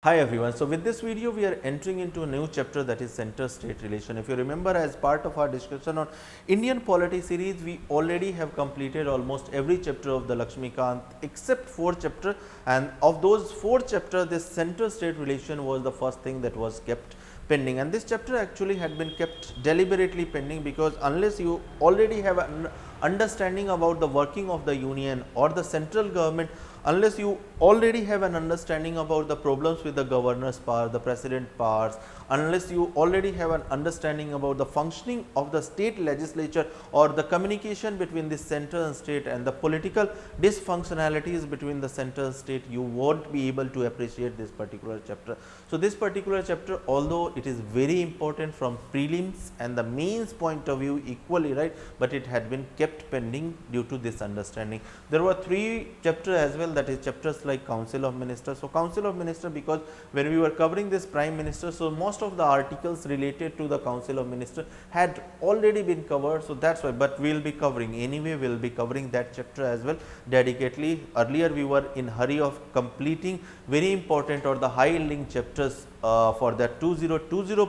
Hi everyone. So with this video we are entering into a new chapter, that is center state relation. If you remember, as part of our discussion on Indian polity series, we already have completed almost every chapter of the Lakshmikant except 4 chapter, and of those 4 chapter this center state relation was the first thing that was kept pending, and this chapter actually had been kept deliberately pending because unless you already have an understanding about the working of the union or the central government, unless you already have an understanding about the problems with the governor's power, the president powers, unless you already have an understanding about the functioning of the state legislature or the communication between the center and state and the political dysfunctionalities between the center and state, you won't be able to appreciate this particular chapter. So this particular chapter, although it is very important from prelims and the mains point of view equally, right, but it had been kept pending due to this understanding. There were 3 chapters as well, that is chapters like Council of Ministers. So Council of Ministers, because when we were covering this Prime Minister, so most of the articles related to the Council of Ministers had already been covered, so that's why, but we will be covering anyway, we will be covering that chapter as well dedicatedly. Earlier we were in hurry of completing very important or the high link chapters for that 2020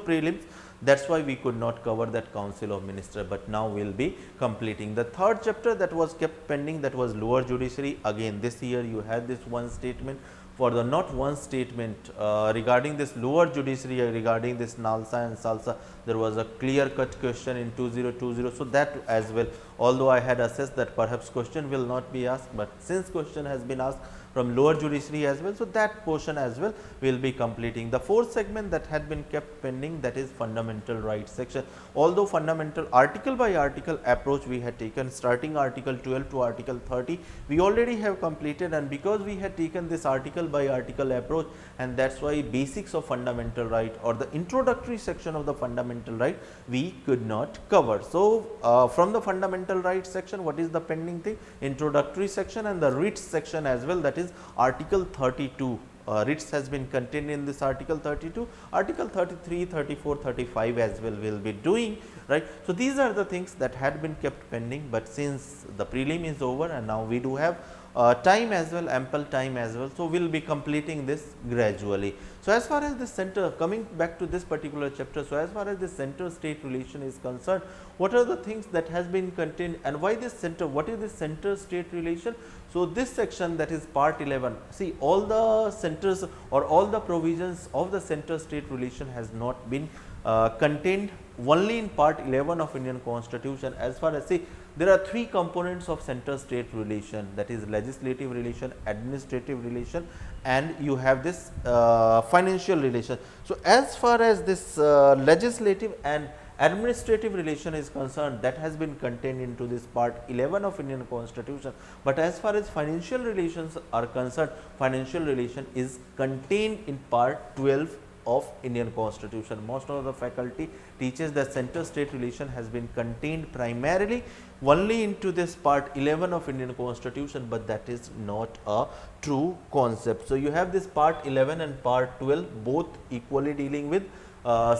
prelims. That's why we could not cover that Council of Ministers, but now we will be completing the 3rd chapter that was kept pending, that was lower judiciary. Again this year you had this one statement for the not one statement regarding this lower judiciary, regarding this Nalsa and Salsa. There was a clear cut question in 2020. So that as well, although I had assessed that perhaps question will not be asked, but since question has been asked from lower judiciary as well, so that portion as well will be completing. The 4th segment that had been kept pending, that is fundamental rights section. Although fundamental article by article approach we had taken, starting article 12 to article 30, we already have completed, and because we had taken this article by article approach, and that's why basics of fundamental right or the introductory section of the fundamental right we could not cover. So from the fundamental rights section, what is the pending thing? Introductory section and the writs section as well, that is article 32. Writs has been contained in this article 32, article 33, 34, 35 as well will be doing, right. So these are the things that had been kept pending, but since the prelim is over and now we do have time as well, ample time as well, so we will be completing this gradually. So as far as the center, coming back to this particular chapter, so as far as the center state relation is concerned, what are the things that has been contained and why this center, what is this center state relation? So this section, that is part 11, see all the centers or all the provisions of the center state relation has not been contained only in part 11 of Indian Constitution. As far as, see, there are 3 components of center state relation, that is legislative relation, administrative relation, and you have this financial relation. So as far as this legislative and administrative relation is concerned, that has been contained into this part 11 of Indian Constitution, but as far as financial relations are concerned, financial relation is contained in part 12 of Indian Constitution. Most of the faculty teaches that center state relation has been contained primarily only into this part 11 of Indian Constitution, but that is not a true concept. So you have this part 11 and part 12 both equally dealing with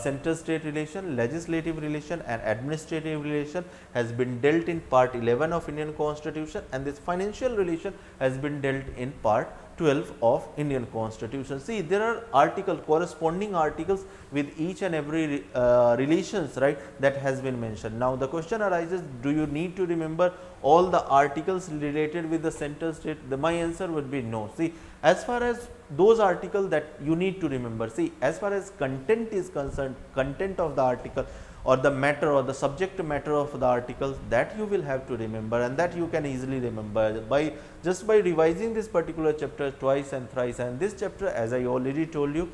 center state relation, legislative relation and administrative relation has been dealt in part 11 of Indian Constitution, and this financial relation has been dealt in part 12 of Indian Constitution. See, there are corresponding articles with each and every relations, right, that has been mentioned. Now the question arises, do you need to remember all the articles related with the center state? My answer would be no. See, as far as those articles that you need to remember, see, as far as content is concerned, content of the article or the matter or the subject matter of the articles, that you will have to remember, and that you can easily remember by just by revising this particular chapter twice and thrice. And this chapter, as I already told you,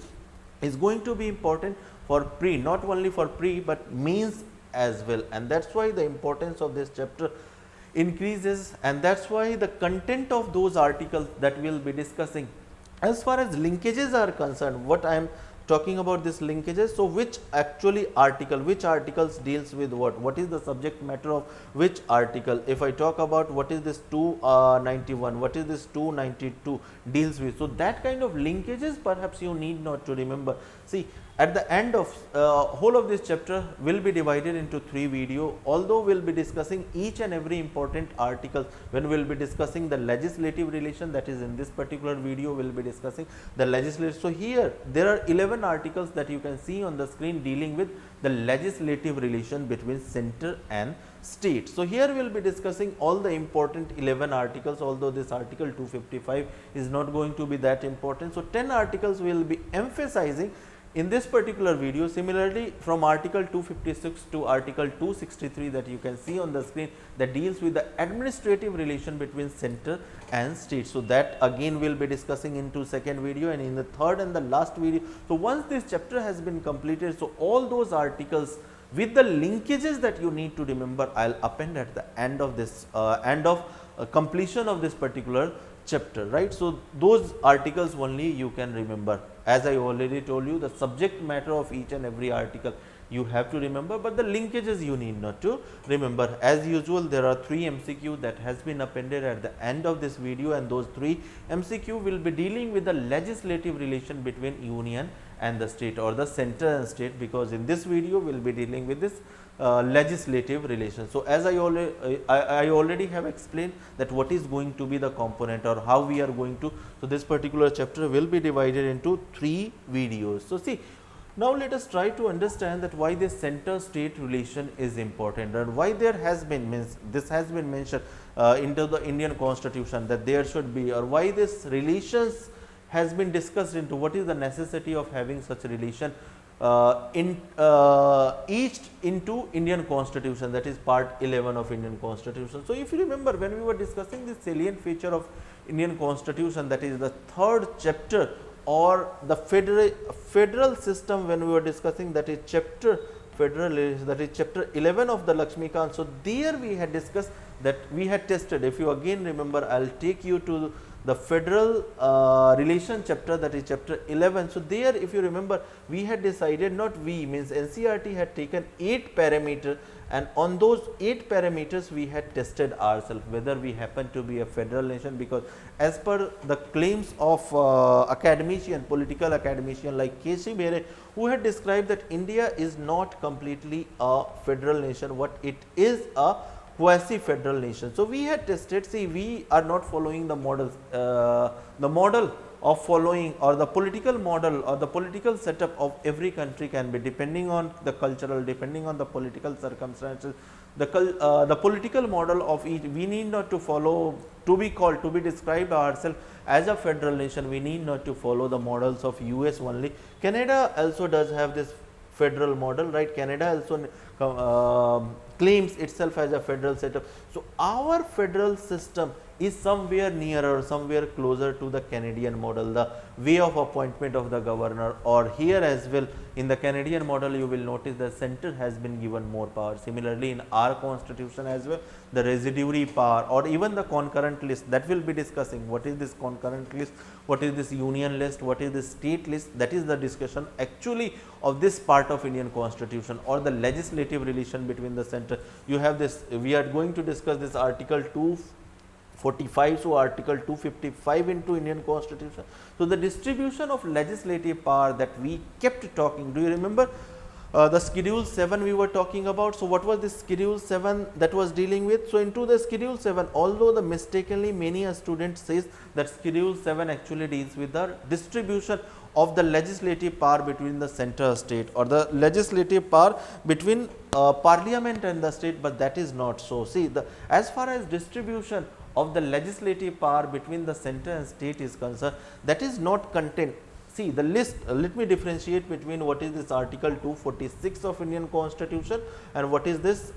is going to be important for pre, not only for pre but mains as well, and that's why the importance of this chapter increases, and that's why the content of those articles that we will be discussing. As far as linkages are concerned, what I am talking about this linkages. So, which actually article, which articles deals with what is the subject matter of which article? If I talk about what is this 291, what is this 292 deals with. So, that kind of linkages perhaps you need not to remember. See, at the end of whole of this chapter will be divided into 3 video, although we will be discussing each and every important article when we will be discussing the legislative relation, that is in this particular video we will be discussing the legislative. So, here there are 11 articles that you can see on the screen dealing with the legislative relation between center and state. So, here we will be discussing all the important 11 articles, although this article 255 is not going to be that important. So, 10 articles we will be emphasizing in this particular video. Similarly, from article 256 to article 263 that you can see on the screen, that deals with the administrative relation between center and state. So, that again we will be discussing into second video and in the third and the last video. So, once this chapter has been completed, so all those articles with the linkages that you need to remember, I will append at the end of this completion of this particular chapter, right. So, those articles only you can remember. As I already told you, the subject matter of each and every article you have to remember, but the linkages you need not to remember. As usual, there are 3 MCQ that has been appended at the end of this video, and those 3 MCQ will be dealing with the legislative relation between union and the state, or the center and state, because in this video we will be dealing with this legislative relation. So, as I already have explained that what is going to be the component or how we are going to. So, this particular chapter will be divided into 3 videos. So, see, now let us try to understand that why this center state relation is important, and why there has been this has been mentioned into the Indian constitution that there should be, or why this relations has been discussed into what is the necessity of having such a relation each into Indian constitution, that is part 11 of Indian constitution. So, if you remember when we were discussing this salient feature of Indian constitution, that is the 3rd chapter, or the federal system, when we were discussing, that is chapter federal, that is chapter 11 of the Lakshmikant. So, there we had discussed that we had tested. If you again remember, I will take you to the federal relation chapter, that is chapter 11. So, there if you remember, we had decided, not we means NCERT had taken 8 parameters, and on those 8 parameters we had tested ourselves whether we happen to be a federal nation, because as per the claims of academician, political academician like K.C. Bhere, who had described that India is not completely a federal nation, what it is a quasi-federal nation. So, we had tested, see, we are not following the models, the model of following, or the political model or the political setup of every country can be depending on the cultural, depending on the political circumstances, the political model of each. We need not to follow, to be called, to be described ourselves as a federal nation, we need not to follow the models of US only. Canada also does have this federal model, right. Canada also claims itself as a federal setup. So, our federal system is somewhere nearer, somewhere closer to the Canadian model, the way of appointment of the governor, or here as well in the Canadian model you will notice the center has been given more power. Similarly, in our constitution as well, the residuary power, or even the concurrent list, that will be discussing what is this concurrent list, what is this union list, what is this state list, that is the discussion actually of this part of Indian constitution, or the legislative relation between the center. You have this, we are going to discuss this article 245, so article 255 into Indian constitution. So, the distribution of legislative power that we kept talking, do you remember the schedule 7 we were talking about? So, what was this schedule 7 that was dealing with? So, into the schedule 7, although the mistakenly many a student says that schedule 7 actually deals with the distribution of the legislative power between the center state, or the legislative power between parliament and the state, but that is not so. See, as far as distribution of the legislative power between the center and state is concerned, that is not contained. See, the list, let me differentiate between what is this article 246 of Indian constitution and what is this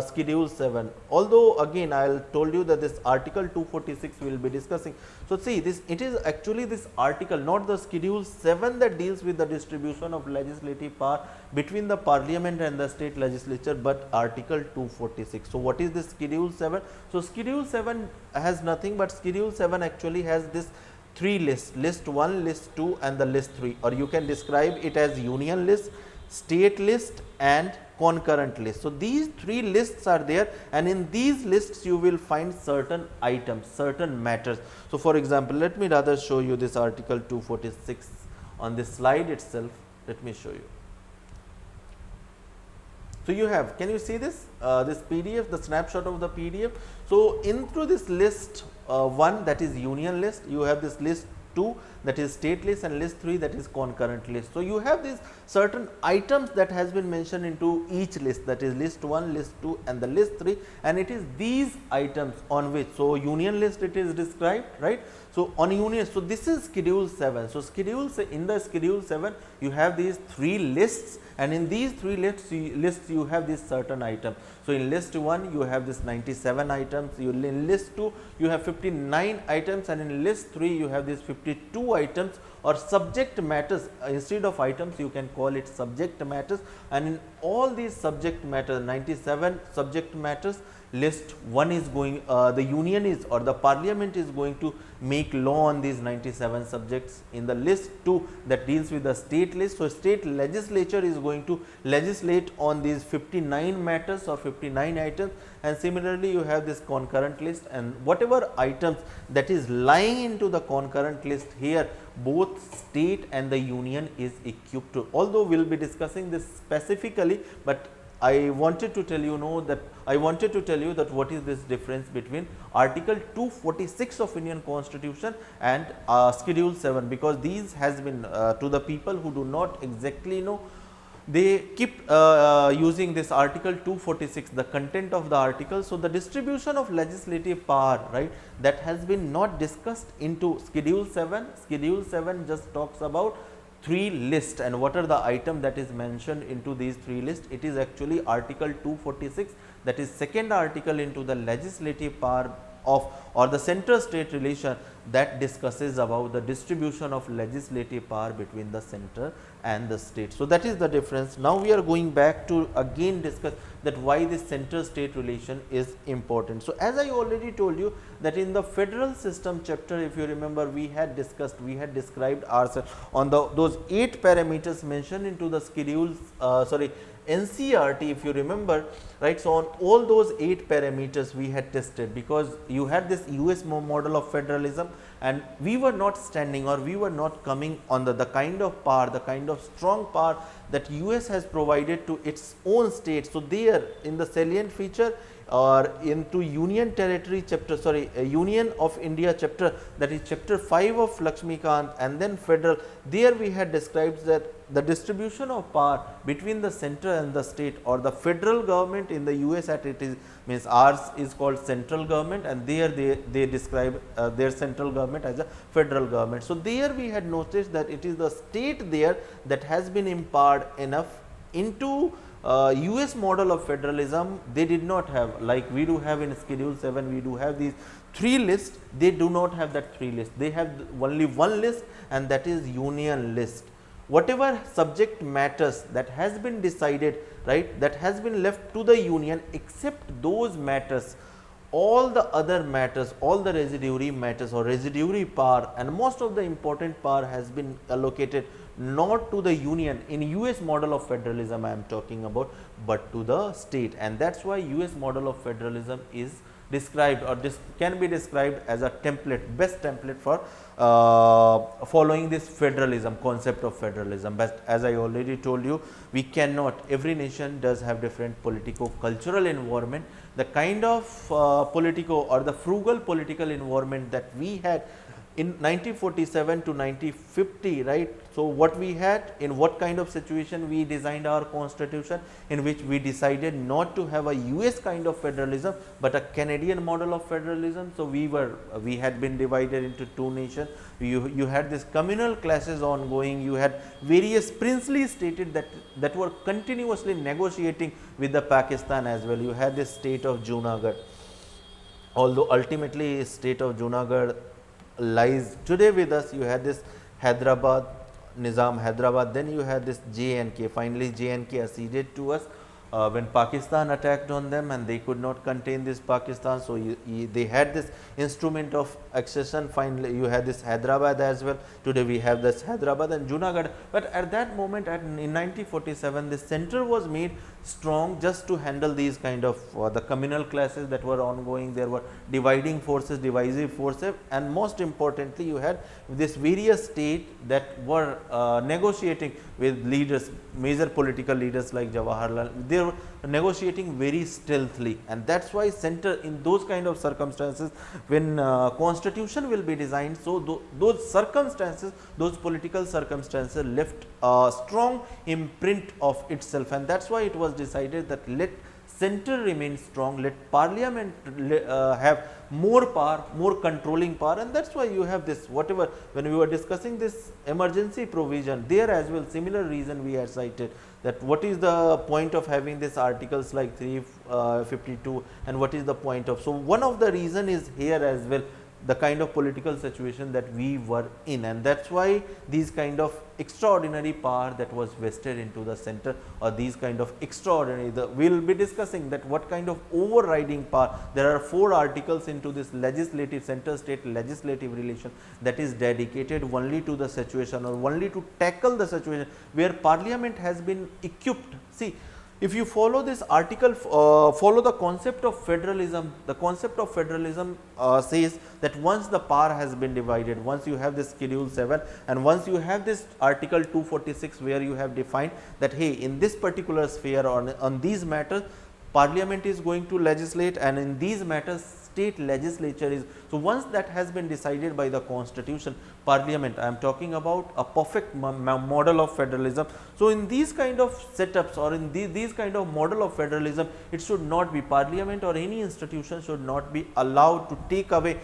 schedule 7. Although again I told you that this article 246 we will be discussing. So, see, this, it is actually this article, not the schedule 7, that deals with the distribution of legislative power between the parliament and the state legislature, but article 246. So, what is this schedule 7? So, schedule 7 has nothing but schedule 7 actually has this three lists, list 1, list 2 and the list 3, or you can describe it as union list, state list and concurrent list. So, these three lists are there, and in these lists you will find certain items, certain matters. So, for example, let me rather show you this article 246 on this slide itself. Let me show you. So, you have, can you see this, this PDF, the snapshot of the PDF. So, into this list 1, that is union list, you have this list 2, that is state list, and list 3, that is concurrent list. So, you have these certain items that has been mentioned into each list, that is list 1, list 2 and the list 3, and it is these items on which, so union list it is described, right. So, on union, so this is schedule 7. So, in the schedule 7 you have these three lists, and in these three lists you have this certain item. So, in list 1 you have this 97 items, in list 2 you have 59 items, and in list 3 you have this 52 items, or subject matters. Instead of items you can call it subject matters, and in all these subject matters, 97 subject matters, list 1 is going, the union is, or the parliament is going to make law on these 97 subjects. In the list 2 that deals with the state list, so state legislature is going to legislate on these 59 matters or 59 items, and similarly you have this concurrent list, and whatever items that is lying into the concurrent list here, both state and the union is equipped to, although we will be discussing this specifically, but I wanted to tell you that what is this difference between article 246 of Indian Constitution and schedule 7, because these has been to the people who do not exactly know, they keep using this article 246, the content of the article. So, the distribution of legislative power, right, that has been not discussed into schedule 7. Schedule 7 just talks about three lists, and what are the item that is mentioned into these three lists. It is actually article 246, that is second article into the legislative power of, or the center state relation, that discusses about the distribution of legislative power between the center and the state. So, that is the difference. Now, we are going back to again discuss that why this center state relation is important. So, as I already told you that in the federal system chapter, if you remember, we had described ourselves on those 8 parameters mentioned into the schedules, NCRT, if you remember, right. So, on all those 8 parameters we had tested, because you had this US model of federalism, and we were not standing, or we were not coming on the kind of power, the kind of strong power that US has provided to its own state. So, there in the salient feature, or into Union Territory chapter, Union of India chapter, that is chapter 5 of Lakshmikant, and then federal, there we had described that the distribution of power between the center and the state, or the federal government in the US, at it is means ours is called central government, and there they describe their central government as a federal government. So, there we had noticed that it is the state there that has been empowered enough into US model of federalism. They did not have, like we do have in schedule 7, we do have these 3 lists. They do not have that 3 lists, they have only 1 list, and that is union list. Whatever subject matters that has been decided, right, that has been left to the union, except those matters, all the other matters, all the residuary matters or residuary power, and most of the important power has been allocated not to the union in US model of federalism I am talking about, but to the state, and that is why US model of federalism is described, or this can be described as a template, best template for following this federalism, concept of federalism. But as I already told you, we cannot, every nation does have different politico-cultural environment. The kind of politico or the frugal political environment that we had in 1947 to 1950, right. So, what we had, in what kind of situation we designed our constitution, in which we decided not to have a US kind of federalism, but a Canadian model of federalism. So, we had been divided into 2 nations. You had this communal clashes ongoing, you had various princely states that were continuously negotiating with the Pakistan as well. You had this state of Junagadh, although ultimately state of Junagadh lies today with us. You had this Hyderabad, Nizam Hyderabad, then you had this J&K, finally J&K acceded to us when Pakistan attacked on them and they could not contain this Pakistan. So, they had this instrument of accession. Finally, you had this Hyderabad as well. Today, we have this Hyderabad and Junagadh, but at that moment in 1947, the center was made strong just to handle these kind of the communal classes that were ongoing. There were dividing forces, divisive forces, and most importantly, you had this various state that were negotiating with leaders, major political leaders like Jawaharlal. They were negotiating very stealthily, and that's why center in those kind of circumstances, when constitution will be designed, so those circumstances, those political circumstances left a strong imprint of itself, and that's why it was decided that let center remain strong, let parliament have more power, more controlling power, and that's why you have this whatever when we were discussing this emergency provision, there as well similar reason we had cited, that what is the point of having this articles like 352 and what is the point of. So, one of the reason is here as well, the kind of political situation that we were in, and that is why these kind of extraordinary power that was vested into the center, or these kind of extraordinary, we will be discussing that what kind of overriding power. There are 4 articles into this legislative center state legislative relation that is dedicated only to the situation, or only to tackle the situation where parliament has been equipped. See, if you follow this article, follow the concept of federalism, the concept of federalism says that once the power has been divided, once you have this schedule 7 and once you have this article 246 where you have defined that hey, in this particular sphere on these matters parliament is going to legislate, and in these matters state legislature is. So, once that has been decided by the constitution, parliament, I am talking about a perfect model of federalism. So, in these kind of setups, or in these kind of model of federalism, it should not be parliament or any institution should not be allowed to take away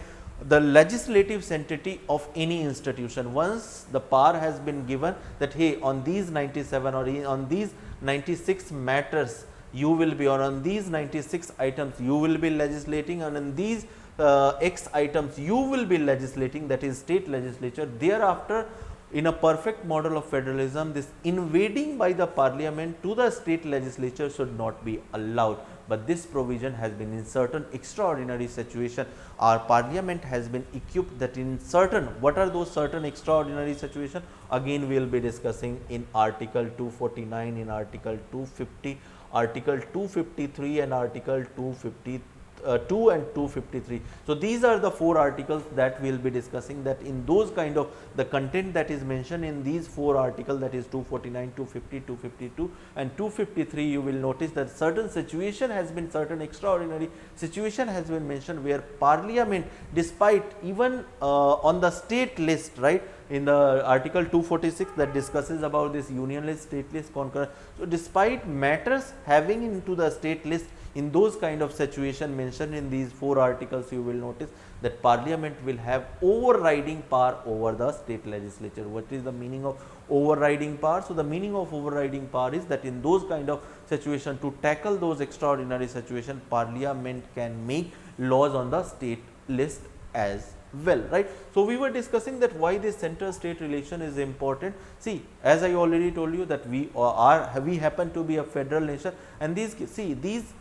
the legislative sanctity of any institution. Once the power has been given that hey, on these 97 or on these 96 matters you will be, or on these 96 items you will be legislating, and in these X items you will be legislating, that is state legislature. Thereafter, in a perfect model of federalism, this invading by the parliament to the state legislature should not be allowed, but this provision has been in certain extraordinary situation. Our parliament has been equipped that in certain, what are those certain extraordinary situation? Again, we will be discussing in article 249, in article 250, article 253 and article 252 and 253. So, these are the 4 articles that we will be discussing, that in those kind of the content that is mentioned in these 4 articles, that is 249, 250, 252 and 253, you will notice that certain situation has been, certain extraordinary situation has been mentioned where parliament, despite even on the state list, right, in the article 246 that discusses about this union list, state list, concurrent. So, despite matters having into the state list, in those kind of situation mentioned in these 4 articles, you will notice that parliament will have overriding power over the state legislature. What is the meaning of overriding power? So, the meaning of overriding power is that in those kind of situation, to tackle those extraordinary situation, parliament can make laws on the state list as well, right. So, we were discussing that why this center state relation is important. See, as I already told you that we happen to be a federal nation, and these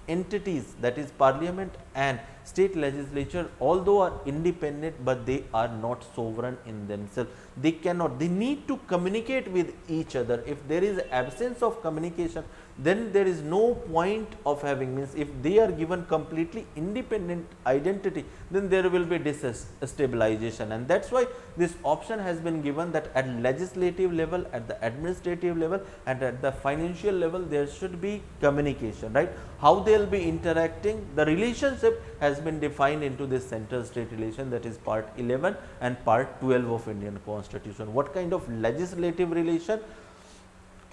entities, that is parliament and state legislature, although are independent, but they are not sovereign in themselves. They cannot, they need to communicate with each other. If there is absence of communication, then there is no point of having, means if they are given completely independent identity, then there will be destabilization, and that is why this option has been given that at legislative level, at the administrative level and at the financial level there should be communication, right. How they will be interacting, the relationship has been defined into this center state relation, that is part 11 and part 12 of Indian Constitution. What kind of legislative relation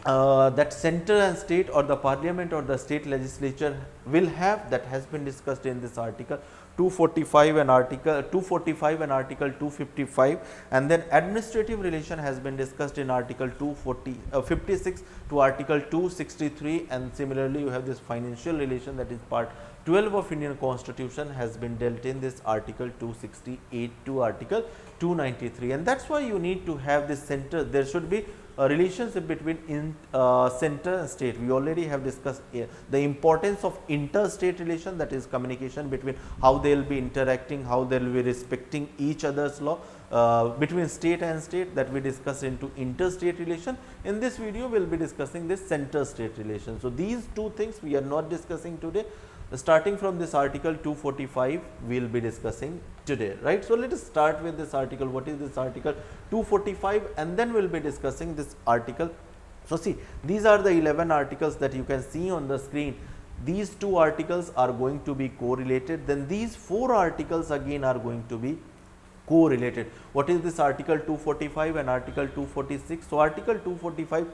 that center and state, or the parliament or the state legislature will have, that has been discussed in this article 245 and article 255, and then administrative relation has been discussed in article 256 to article 263, and similarly you have this financial relation, that is part 12 of Indian Constitution has been dealt in this article 268 to article 293, and that is why you need to have this center. There should be relationship between center and state. We already have discussed the importance of interstate relation, that is communication between how they will be interacting, how they will be respecting each other's law. Between state and state, that we discussed into interstate relation. In this video, we will be discussing this center state relation. So, these two things we are not discussing today. Starting from this article 245, we will be discussing today, right. So, let us start with this article. What is this article 245, and then we will be discussing this article. So, see, these are the 11 articles that you can see on the screen. These two articles are going to be correlated, then these 4 articles again are going to be correlated. What is this article 245 and article 246? So, article 245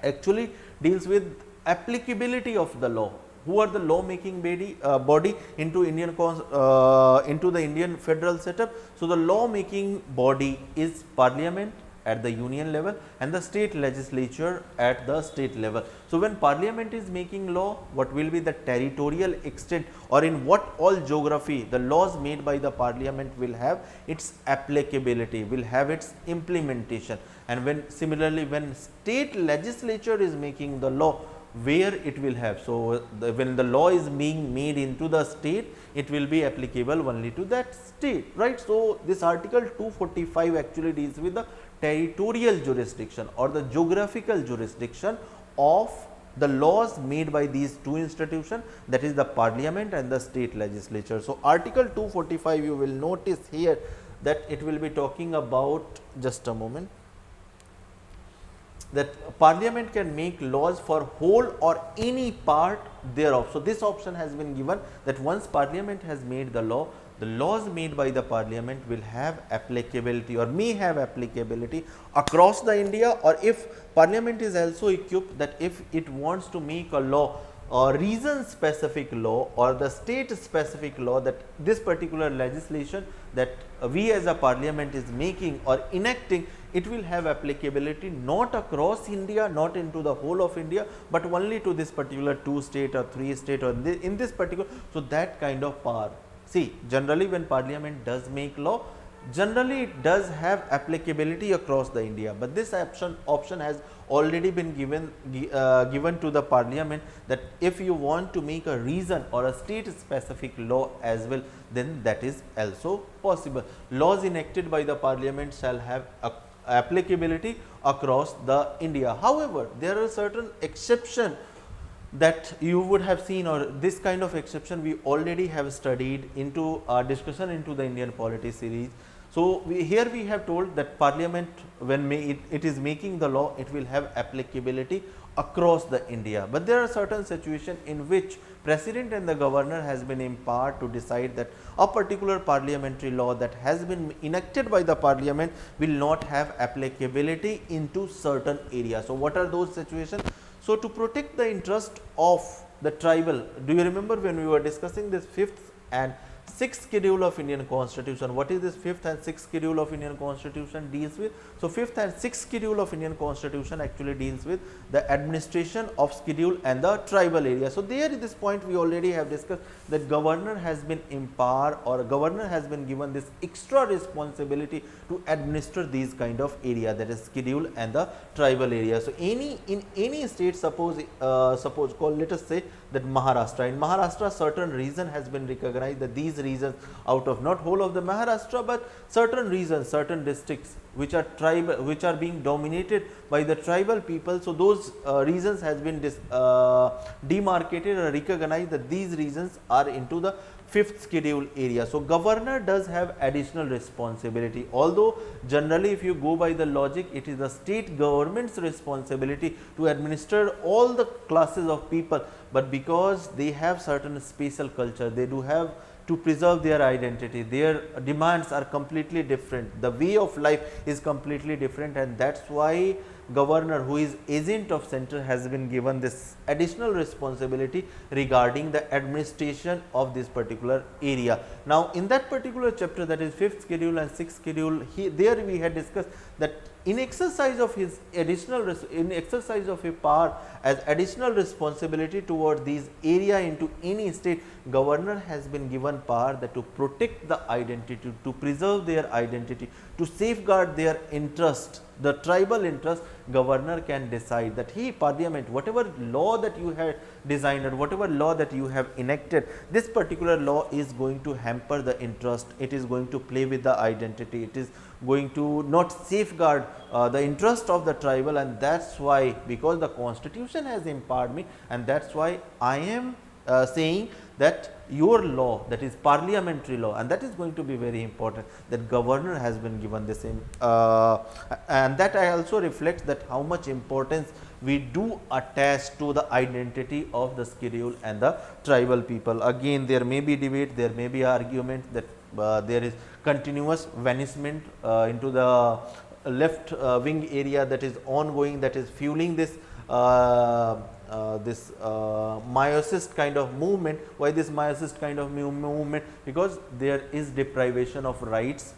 actually deals with applicability of the law. Who are the law making body into into the Indian federal setup? So, the law making body is parliament at the union level and the state legislature at the state level. So, when parliament is making law, what will be the territorial extent, or in what all geography the laws made by the parliament will have its applicability, will have its implementation. And when similarly when state legislature is making the law, where it will have. So, when the law is being made into the state, it will be applicable only to that state, right. So, this article 245 actually deals with the territorial jurisdiction or the geographical jurisdiction of the laws made by these two institutions, that is the parliament and the state legislature. So, article 245, you will notice here that it will be talking about, just a moment, that parliament can make laws for whole or any part thereof. So, this option has been given that once parliament has made the law, the laws made by the parliament will have applicability or may have applicability across the India, or if parliament is also equipped that if it wants to make a law or region specific law or the state specific law, that this particular legislation that we as a parliament is making or enacting, it will have applicability not across India, not into the whole of India, but only to this particular 2 state or 3 state or in this particular. So, that kind of power. See, generally when parliament does make law, generally it does have applicability across the India, but this option has already been given to the parliament that if you want to make a region or a state specific law as well, then that is also possible. Laws enacted by the parliament shall have applicability across the India. However, there are certain exceptions that you would have seen, or this kind of exception we already have studied into our discussion into the Indian polity series. So, here we have told that parliament when it is making the law, it will have applicability across the India, but there are certain situations in which president and the governor has been empowered to decide that a particular parliamentary law that has been enacted by the parliament will not have applicability into certain areas. So, what are those situations? So, to protect the interest of the tribal, do you remember when we were discussing this 5th and 6th schedule of Indian constitution? What is this 5th and 6th schedule of Indian constitution deals with? So, 5th and 6th schedule of Indian constitution actually deals with the administration of schedule and the tribal area. So, there at this point we already have discussed that governor has been empowered or governor has been given this extra responsibility to administer these kind of area, that is schedule and the tribal area. So, in any state, suppose call, let us say that Maharashtra, in Maharashtra certain region has been recognized that these regions out of not whole of the Maharashtra, but certain regions, certain districts which are tribal, which are being dominated by the tribal people. So, those regions has been demarcated or recognized that these regions are into the 5th schedule area. So, governor does have additional responsibility, although generally if you go by the logic, it is the state government's responsibility to administer all the classes of people, but because they have certain special culture, they do have to preserve their identity, their demands are completely different, the way of life is completely different, and that is why governor, who is agent of center, has been given this additional responsibility regarding the administration of this particular area. Now, in that particular chapter, that is 5th schedule and 6th schedule, there we had discussed that in exercise of his power as additional responsibility toward these area into any state, governor has been given power that to protect the identity, to preserve their identity, to safeguard their interest, the tribal interest, governor can decide that he parliament, whatever law that you have designed or whatever law that you have enacted, this particular law is going to hamper the interest, it is going to play with the identity, it is going to not safeguard the interest of the tribal, and that is why, because the constitution has empowered me, and that is why I am saying that your law, that is parliamentary law, and that is going to be very important, that governor has been given the same, and that I also reflects that how much importance we do attach to the identity of the schedule and the tribal people. Again, there may be debate, there may be argument that there is continuous vanishment into the left wing area that is ongoing, that is fueling this myosist kind of movement. Why this myosist kind of movement? Because there is deprivation of rights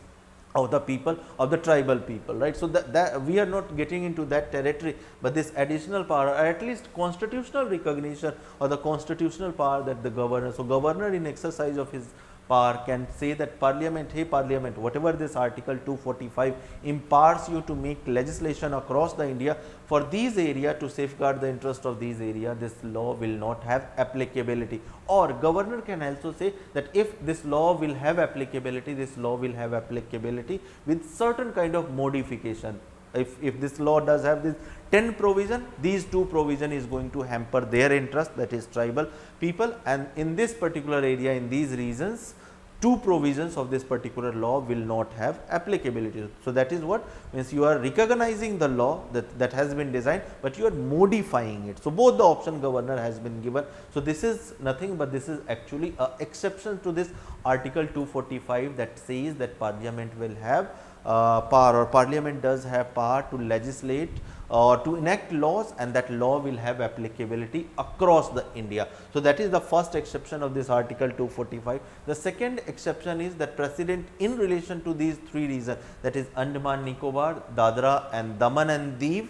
of the people, of the tribal people, right. So, that we are not getting into that territory, but this additional power, or at least constitutional recognition or the constitutional power that the governor, so governor in exercise of his power can say that parliament, hey parliament, whatever this article 245 imparts you to make legislation across the India for these area to safeguard the interest of these area, this law will not have applicability. Or governor can also say that if this law will have applicability, this law will have applicability with certain kind of modification. If this law does have this 10 provision, these 2 provision is going to hamper their interest, that is tribal people, and in this particular area, in these reasons, 2 provisions of this particular law will not have applicability. So, that is what means, you are recognizing the law that has been designed, but you are modifying it. So, both the option governor has been given. So, this is nothing but this is actually a exception to this article 245 that says that parliament will have power, or parliament does have power to legislate or to enact laws, and that law will have applicability across the India. So, that is the first exception of this article 245. The second exception is that precedent in relation to these 3 reasons, that is Andaman Nicobar, Dadra and Daman and Diu,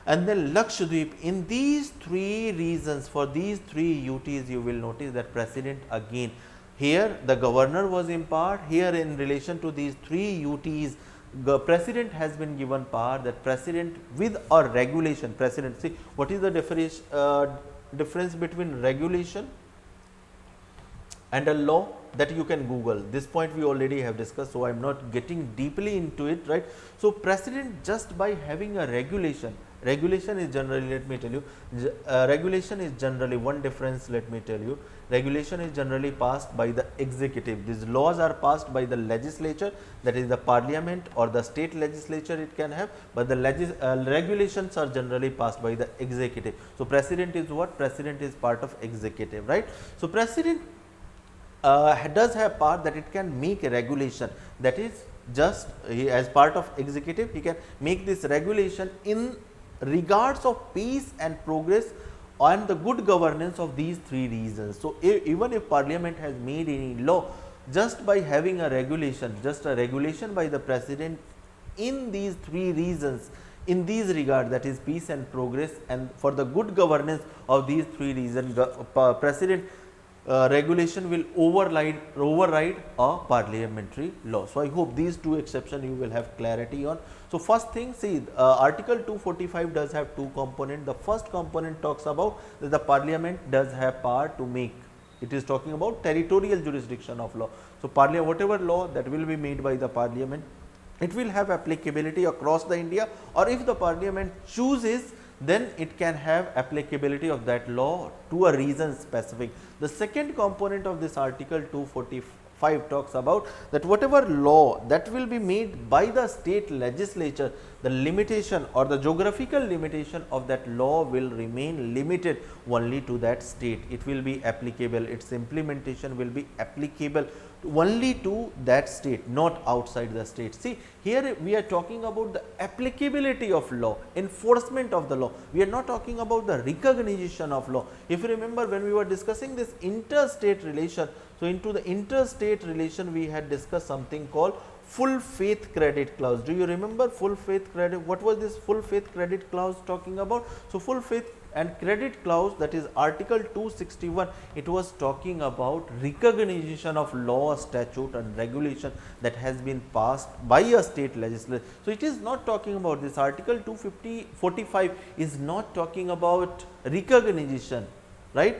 and then Lakshadweep. In these 3 reasons, for these 3 UTs, you will notice that precedent again, here the governor was empowered, here in relation to these 3 UTs, the president has been given power, that president with a regulation, president, see what is the difference between regulation and a law, that you can Google. This point we already have discussed, so I am not getting deeply into it, right. So, president just by having a regulation, regulation is generally, let me tell you, regulation is generally one difference, let me tell you, regulation is generally passed by the executive. These laws are passed by the legislature, that is the parliament or the state legislature it can have, but the regulations are generally passed by the executive. So, president is what? President is part of executive, right. So, president does have power that it can make a regulation, that is just as part of executive, he can make this regulation in regards of peace and progress and the good governance of these 3 reasons. So, even if parliament has made any law, just by having a regulation, just a regulation by the president in these 3 reasons, in these regard, that is peace and progress and for the good governance of these 3 reasons, president regulation will override a parliamentary law. So, I hope these 2 exceptions you will have clarity on. So, first thing, see article 245 does have 2 components. The first component talks about that the parliament does have power to make, it is talking about territorial jurisdiction of law. So, whatever law that will be made by the parliament, it will have applicability across the India, or if the parliament chooses, then it can have applicability of that law to a reason specific. The second component of this article 245 talks about that whatever law that will be made by the state legislature, the limitation or the geographical limitation of that law will remain limited only to that state. It will be applicable, its implementation will be applicable only to that state, not outside the state. See, here we are talking about the applicability of law, enforcement of the law. We are not talking about the recognition of law. If you remember when we were discussing this interstate relation, so into the interstate relation we had discussed something called full faith credit clause. Do you remember full faith credit? What was this full faith credit clause talking about? So, full faith and credit clause, that is article 261, it was talking about recognition of law, statute and regulation that has been passed by a state legislature. So, it is not talking about this. Article 245 is not talking about recognition, right.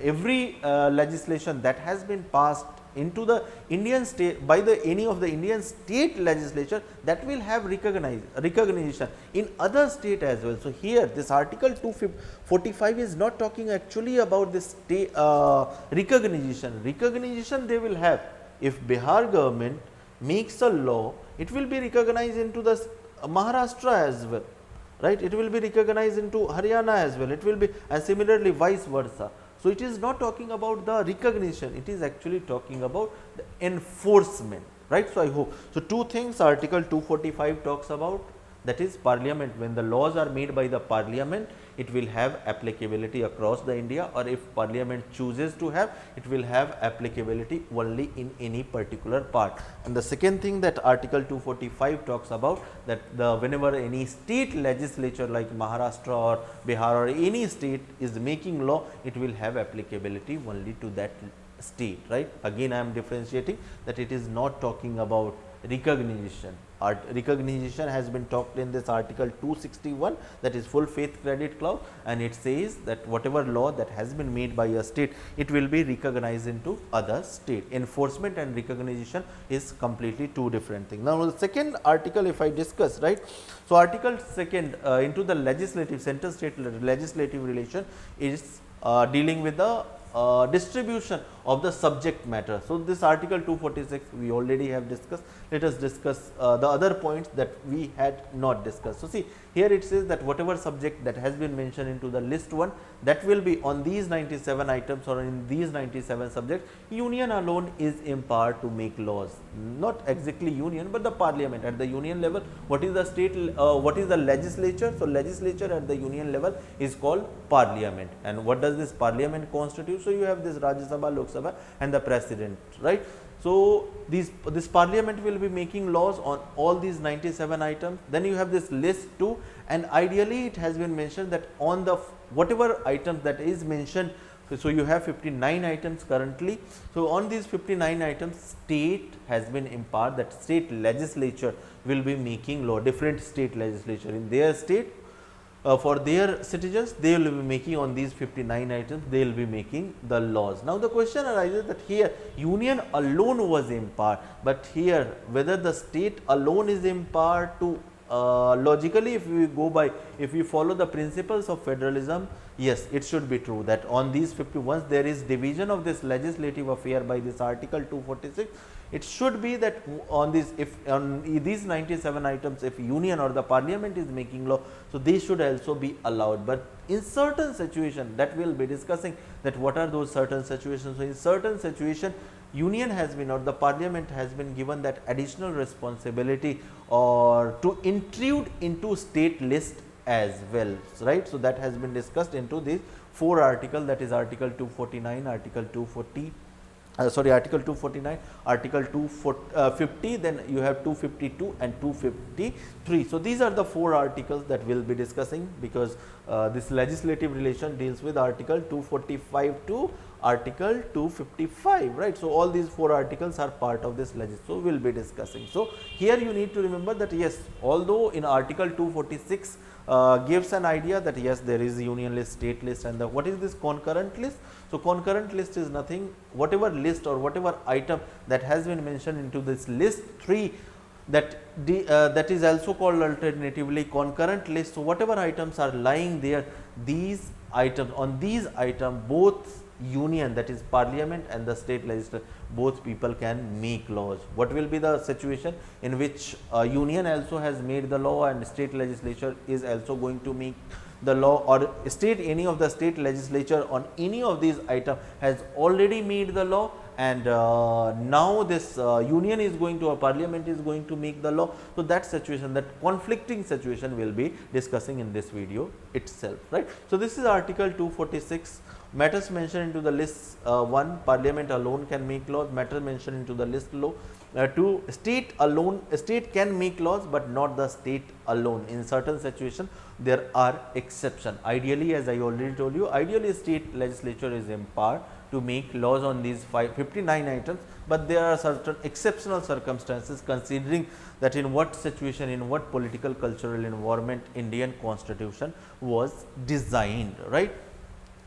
Every legislation that has been passed into the Indian state by the any of the Indian state legislature, that will have recognition in other state as well. So, here this article 245 is not talking actually about this state recognition. Recognition they will have if Bihar government makes a law, it will be recognized into the Maharashtra as well, right. It will be recognized into Haryana as well, it will be, and similarly vice versa. So, it is not talking about the recognition, it is actually talking about the enforcement, right. So, I hope. So, two things article 245 talks about, that is parliament. When the laws are made by the parliament, it will have applicability across the India, or if parliament chooses to have, it will have applicability only in any particular part. And the second thing that article 245 talks about, that the whenever any state legislature like Maharashtra or Bihar or any state is making law, it will have applicability only to that state, right. Again I am differentiating that it is not talking about recognition. Recognition has been talked in this article 261, that is full faith credit clause, and it says that whatever law that has been made by a state, it will be recognized into other state. Enforcement and recognition is completely two different things. Now, the second article if I discuss, right. So, article second into the legislative center state legislative relation is dealing with the distribution of the subject matter. So, this article 246 we already have discussed. Let us discuss the other points that we had not discussed. So, see here it says that whatever subject that has been mentioned into the list 1, that will be on these 97 items or in these 97 subjects, union alone is empowered to make laws. Not exactly union, but the parliament at the union level. What is the state, what is the legislature? So, legislature at the union level is called parliament. And what does this parliament constitute? So, you have this Rajya Sabha, Lok Sabha and the president, right. So, this parliament will be making laws on all these 97 items. Then you have this list 2, and ideally it has been mentioned that on the whatever items that is mentioned. So, you have 59 items currently. So, on these 59 items, state has been empowered, that state legislature will be making law, different state legislature in their state. For their citizens, they will be making on these 59 items, they will be making the laws. Now, the question arises that here union alone was empowered, but here whether the state alone is empowered to logically, if we go by, if we follow the principles of federalism, yes, it should be true that on these 51 there is division of this legislative affair by this article 246. It should be that on this, if on these 97 items, if union or the parliament is making law, so they should also be allowed. But in certain situation that we will be discussing, that what are those certain situations. So, in certain situation union has been or the parliament has been given that additional responsibility or to intrude into state list as well, right. So, that has been discussed into these 4 articles, that is article 249, article 240. Article 249, article 250, then you have 252 and 253. So, these are the 4 articles that we will be discussing, because this legislative relation deals with article 245 to article 255, right. So, all these 4 articles are part of this legislation. So, we will be discussing. So, here you need to remember that yes, although in article 246 gives an idea that yes, there is union list, state list, and the what is this concurrent list. So, concurrent list is nothing, whatever list or whatever item that has been mentioned into this list 3, that is also called alternatively concurrent list. So, whatever items are lying there, these items, on these items both union, that is parliament, and the state legislature, both people can make laws. What will be the situation in which union also has made the law and state legislature is also going to make the law, or state, any of the state legislature on any of these items has already made the law, and now this union is going to, or parliament is going to make the law. So, that situation, that conflicting situation will be discussing in this video itself, right. So, this is article 246. Matters mentioned into the list 1, parliament alone can make laws. Matter mentioned into the list 2, state alone, state can make laws, but not the state alone. In certain situation there are exception. Ideally, as I already told you, ideally state legislature is empowered to make laws on these 59 items, but there are certain exceptional circumstances, considering that in what situation, in what political cultural environment Indian constitution was designed, right.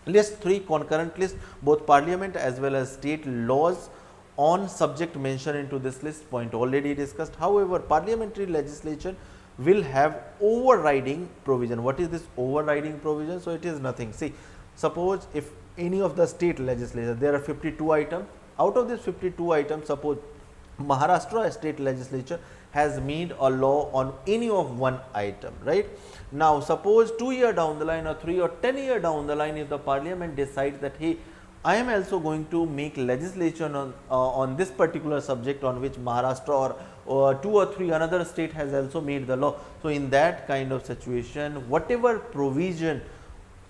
List 3, concurrent list, both parliament as well as state laws on subject mentioned into this list, point already discussed. However, parliamentary legislation will have overriding provision. What is this overriding provision? So, it is nothing. See, suppose if any of the state legislature, there are 52 items, out of this 52 items, suppose Maharashtra state legislature has made a law on any of one item, right. Now, suppose 2 years down the line, or 3 or 10 years down the line, if the parliament decides that, hey, I am also going to make legislation on this particular subject on which Maharashtra or 2 or 3 another state has also made the law. So, in that kind of situation, whatever provision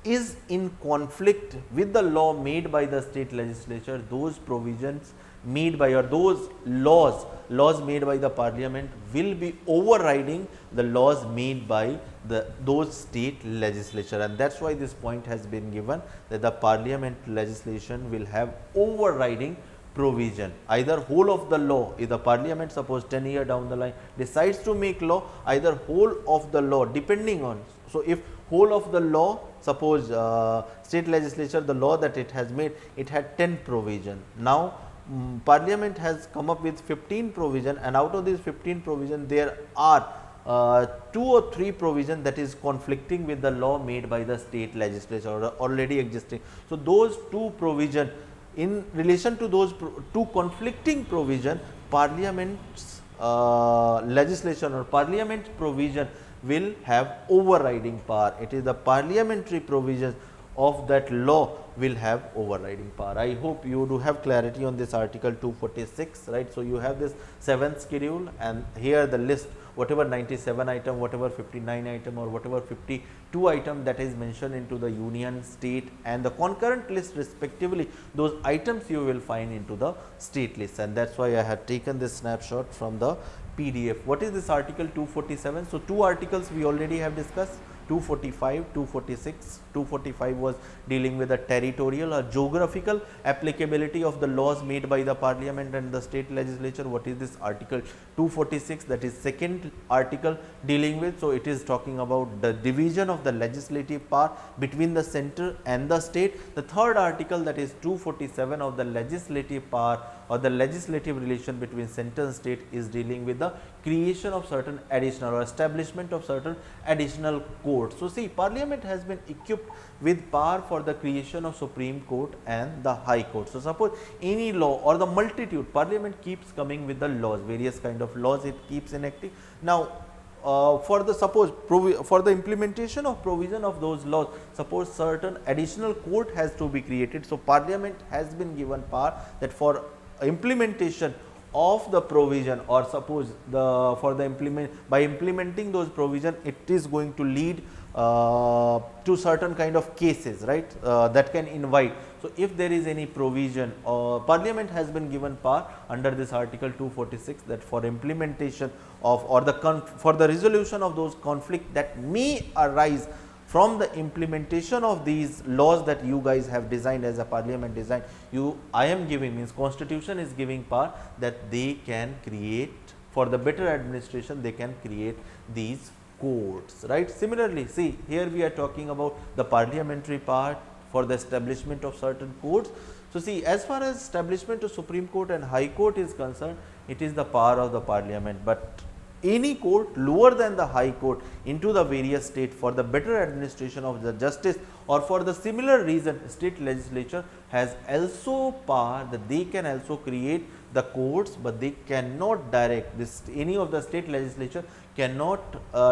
is in conflict with the law made by the state legislature, those provisions made by, or those laws made by the parliament will be overriding the laws made by those state legislature, and that is why this point has been given, that the parliament legislation will have overriding provision. Either whole of the law, if the parliament suppose 10 years down the line decides to make law, either whole of the law, depending on, so if whole of the law, suppose state legislature, the law that it has made, it had 10 provision. Now, parliament has come up with 15 provision, and out of these 15 provision there are 2 or 3 provision that is conflicting with the law made by the state legislature or already existing. So, those 2 provision, in relation to those 2 conflicting provision, parliament's legislation or parliament provision will have overriding power. It is the parliamentary provisions of that law will have overriding power. I hope you do have clarity on this article 246, right. So, you have this 7th schedule, and here the list, whatever 97 item, whatever 59 item, or whatever 52 item that is mentioned into the union, state and the concurrent list respectively, those items you will find into the state list, and that is why I had taken this snapshot from the PDF. What is this article 247? So, 2 articles we already have discussed, 245, 246. 245 was dealing with the territorial or geographical applicability of the laws made by the parliament and the state legislature. What is this article 246? That is second article dealing with. So, it is talking about the division of the legislative power between the center and the state. The third article, that is 247 of the legislative power or the legislative relation between center and state, is dealing with the creation of certain additional or establishment of certain additional courts. So, see, parliament has been equipped with power for the creation of Supreme Court and the High Court. So, suppose any law or the multitude, parliament keeps coming with the laws, various kind of laws it keeps enacting. Now, for the suppose for the implementation of provision of those laws, suppose certain additional court has to be created. So, parliament has been given power that for implementation of the provision, or suppose by implementing those provision, it is going to lead to certain kind of cases, right, that can invite. So, if there is any provision, parliament has been given power under this article 246, that for implementation of, or for the resolution of those conflict that may arise from the implementation of these laws that you guys have designed as a parliament design, I am giving, means constitution is giving power that they can create, for the better administration, they can create these courts, right. Similarly, see, here we are talking about the parliamentary power for the establishment of certain courts. So, see, as far as establishment of Supreme Court and High Court is concerned, it is the power of the parliament, but any court lower than the High Court into the various state for the better administration of the justice, or for the similar reason, state legislature has also power that they can also create the courts, but they cannot direct this, any of the state legislature cannot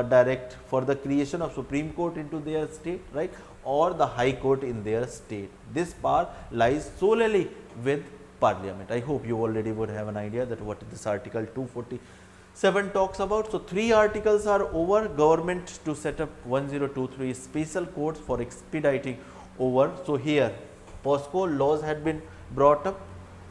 direct for the creation of Supreme Court into their state, right, or the High Court in their state. This power lies solely with Parliament. I hope you already would have an idea that what this Article 247 talks about. So, 3 articles are over. Government to set up 1023 special courts for expediting over. So, here POSCO laws had been brought up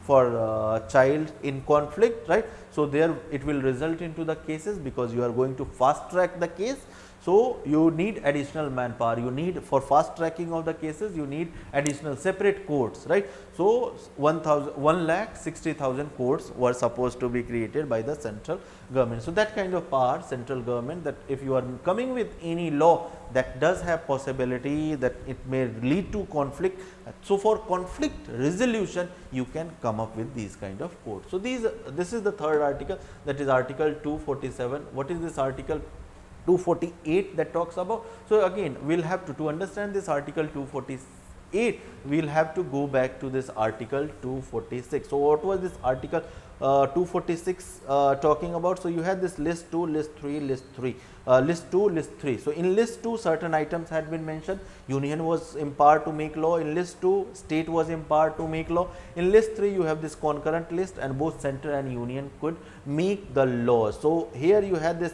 for child in conflict, right. So, there it will result into the cases because you are going to fast track the case. So, you need additional manpower, you need for fast tracking of the cases, you need additional separate courts, right. So, 1,60,000 courts were supposed to be created by the central government. So, that kind of power central government, that if you are coming with any law that does have possibility that it may lead to conflict. So, for conflict resolution you can come up with these kind of courts. So, this is the third article, that is Article 247. What is this Article 248 that talks about? So, again we will have to understand this Article 248, we will have to go back to this Article 246. So, what was this Article 246 talking about? So, you had this list 2, list 3, list 3, list 2, list 3. So, in list 2 certain items had been mentioned, union was empowered to make law. In list 2 state was empowered to make law. In list 3 you have this concurrent list and both center and union could make the law. So, here you had this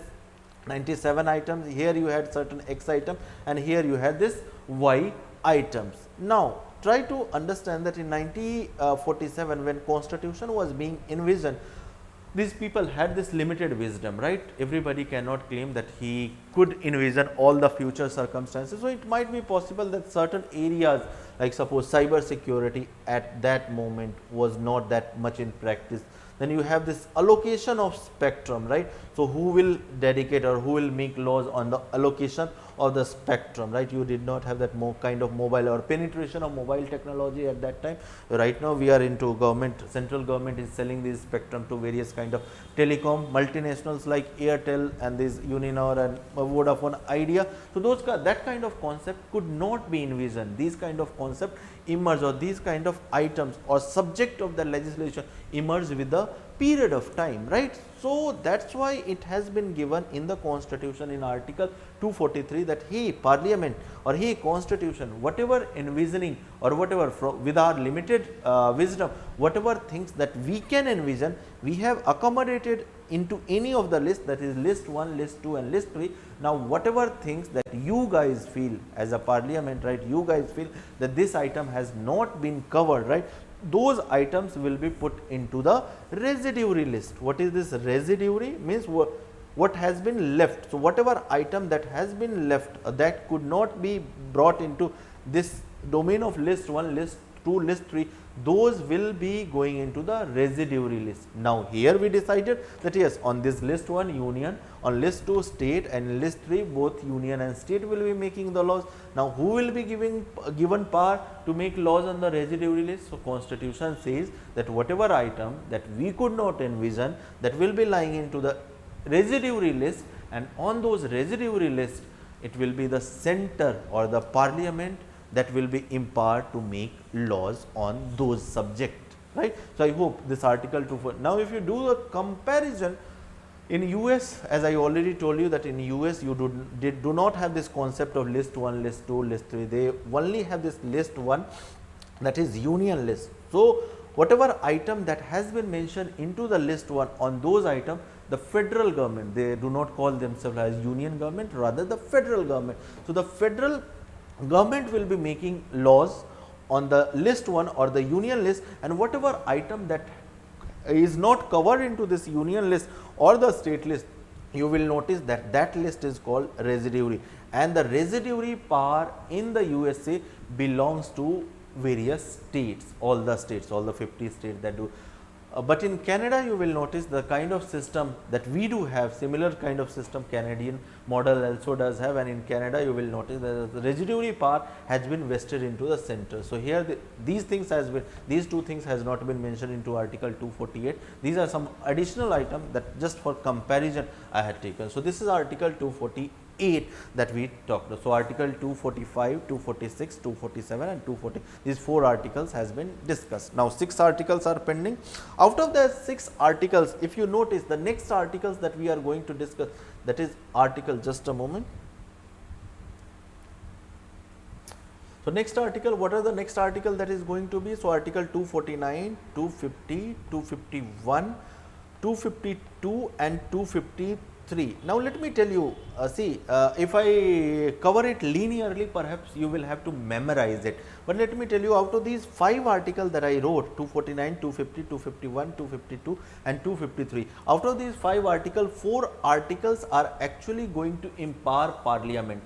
97 items, here you had certain X item and here you had this Y items. Now, try to understand that in 1947 when constitution was being envisioned, these people had this limited wisdom, right. Everybody cannot claim that he could envision all the future circumstances. So, it might be possible that certain areas like suppose cyber security at that moment was not that much in practice. Then you have this allocation of spectrum, right. So, who will dedicate or who will make laws on the allocation of the spectrum, right. You did not have that kind of mobile or penetration of mobile technology at that time. Right now, we are into government, central government is selling this spectrum to various kind of telecom multinationals like Airtel and this Uninor and Vodafone Idea. So, that kind of concept could not be envisioned. These kind of concept emerge or these kind of items or subject of the legislation emerge with the period of time, right. So, that is why it has been given in the constitution in Article 243 that hey Parliament or hey constitution, whatever envisioning or whatever with our limited wisdom, whatever things that we can envision, we have accommodated into any of the list, that is list 1, list 2 and list 3. Now, whatever things that you guys feel as a Parliament, right, you guys feel that this item has not been covered, right, those items will be put into the residuary list. What is this residuary? Means what has been left. So, whatever item that has been left that could not be brought into this domain of list 1, list 2, list 3, those will be going into the residuary list. Now, here we decided that yes, on this list 1 union, on list 2 state and list 3 both union and state will be making the laws. Now, who will be given power to make laws on the residuary list? So, constitution says that whatever item that we could not envision that will be lying into the residuary list, and on those residuary lists it will be the center or the Parliament that will be empowered to make laws on those subject, right. So, I hope this Article 2. Now, if you do a comparison in US, as I already told you that in US you do not have this concept of list 1, list 2, list 3, they only have this list 1, that is union list. So, whatever item that has been mentioned into the list 1, on those items the federal government, they do not call themselves as union government, rather the federal government. So, the federal government will be making laws on the list 1 or the union list, and whatever item that is not covered into this union list or the state list, you will notice that that list is called residuary, and the residuary power in the USA belongs to various states, all the 50 states that do. But in Canada, you will notice the kind of system that we do have, similar kind of system Canadian model also does have, and in Canada you will notice that the residuary power has been vested into the center. So, here these things has been, these two things has not been mentioned into Article 248. These are some additional items that just for comparison I had taken. So, this is Article 248 that we talked about. So, Article 245, 246, 247 and 240, these 4 articles has been discussed. Now, 6 articles are pending. Out of the 6 articles, if you notice the next articles that we are going to discuss, that is article, just a moment. So, next article, what are the next article that is going to be? So, article 249, 250, 251, 252 and 253. Now, let me tell you, if I cover it linearly, perhaps you will have to memorize it, but let me tell you, out of these 5 articles that I wrote, 249, 250, 251, 252 and 253, out of these 5 articles, 4 articles are actually going to empower parliament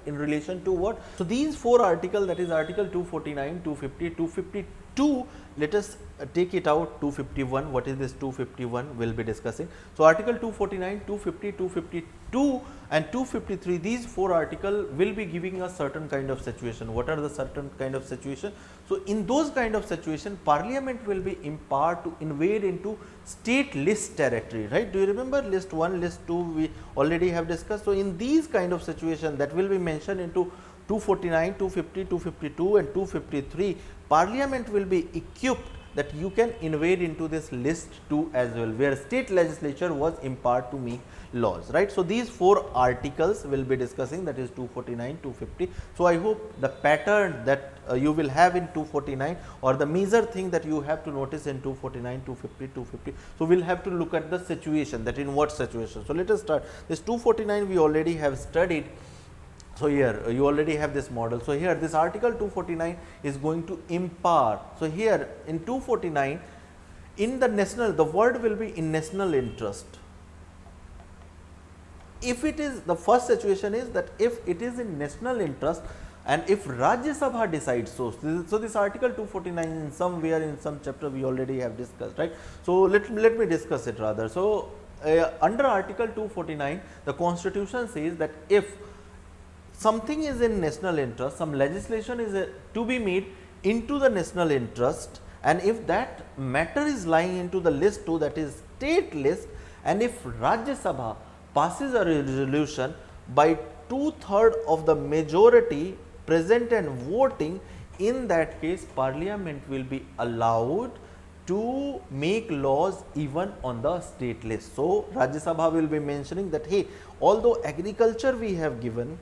in relation to what? So, these 4 articles, that is article 249, 250, 252, let us take it out. 251, what is this 251, we will be discussing. So, article 249, 250, 252 and 253, these 4 articles will be giving us certain kind of situation. What are the certain kind of situation? So, in those kind of situation, parliament will be empowered to invade into state list territory, right? Do you remember list 1, list 2 we already have discussed. So, in these kind of situation that will be mentioned into 249, 250, 252 and 253, parliament will be equipped that you can invade into this list 2 as well, where state legislature was empowered to make laws, right. So, these 4 articles will be discussing, that is 249, 250. So, I hope the pattern that you will have in 249 or the major thing that you have to notice in 249, 250, 250. So, we will have to look at the situation, that in what situation. So, let us start this 249 we already have studied. So, here you already have this model. So, here this article 249 is going to empower. So, here in 249 in the national, the word will be in national interest. If it is, the first situation is that if it is in national interest and if Rajya Sabha decides so. So, this article 249 in somewhere in some chapter we already have discussed, right. So, let me discuss it rather. So, under article 249 the constitution says that if something is in national interest, some legislation is to be made into the national interest, and if that matter is lying into the list 2, that is state list, and if Rajya Sabha passes a resolution by 2/3 of the majority present and voting, in that case parliament will be allowed to make laws even on the state list. So, Rajya Sabha will be mentioning that, hey, although agriculture we have given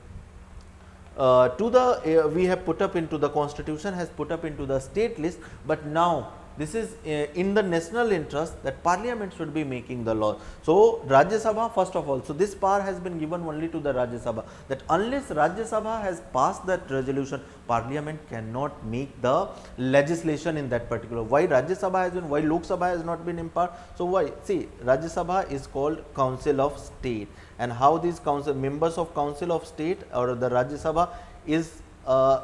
we have put up into the constitution, has put up into the state list, but now this is in the national interest that parliament should be making the law. So, Rajya Sabha first of all, so this power has been given only to the Rajya Sabha, that unless Rajya Sabha has passed that resolution, parliament cannot make the legislation in that particular. Why Rajya Sabha has been, why Lok Sabha has not been empowered? So, why? See, Rajya Sabha is called Council of State, and how these council members of Council of State or the Rajya Sabha is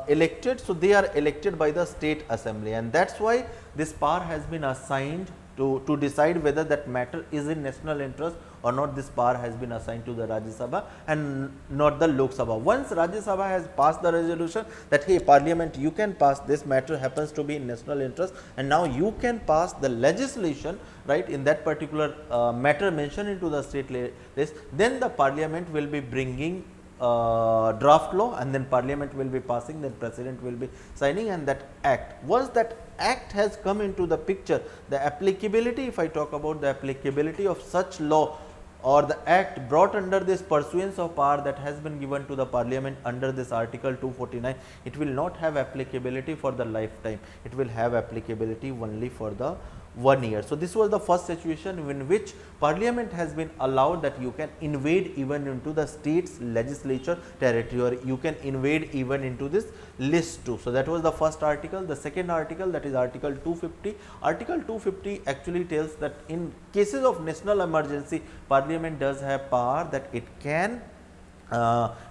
elected. So, they are elected by the state assembly, and that is why this power has been assigned to decide whether that matter is in national interest or not. This power has been assigned to the Rajya Sabha and not the Lok Sabha. Once Rajya Sabha has passed the resolution that, hey, parliament, you can pass, this matter happens to be in national interest, and now you can pass the legislation, right, in that particular matter mentioned into the state list, then the parliament will be bringing draft law, and then parliament will be passing, then president will be signing, and that act, once that act has come into the picture, the applicability, if I talk about the applicability of such law or the act brought under this pursuance of power that has been given to the parliament under this article 249, it will not have applicability for the lifetime, it will have applicability only for the 1 year. So, this was the first situation in which parliament has been allowed that you can invade even into the state's legislature territory, or you can invade even into this list 2. So, that was the first article. The second article, that is article 250. Article 250 actually tells that in cases of national emergency, parliament does have power that it can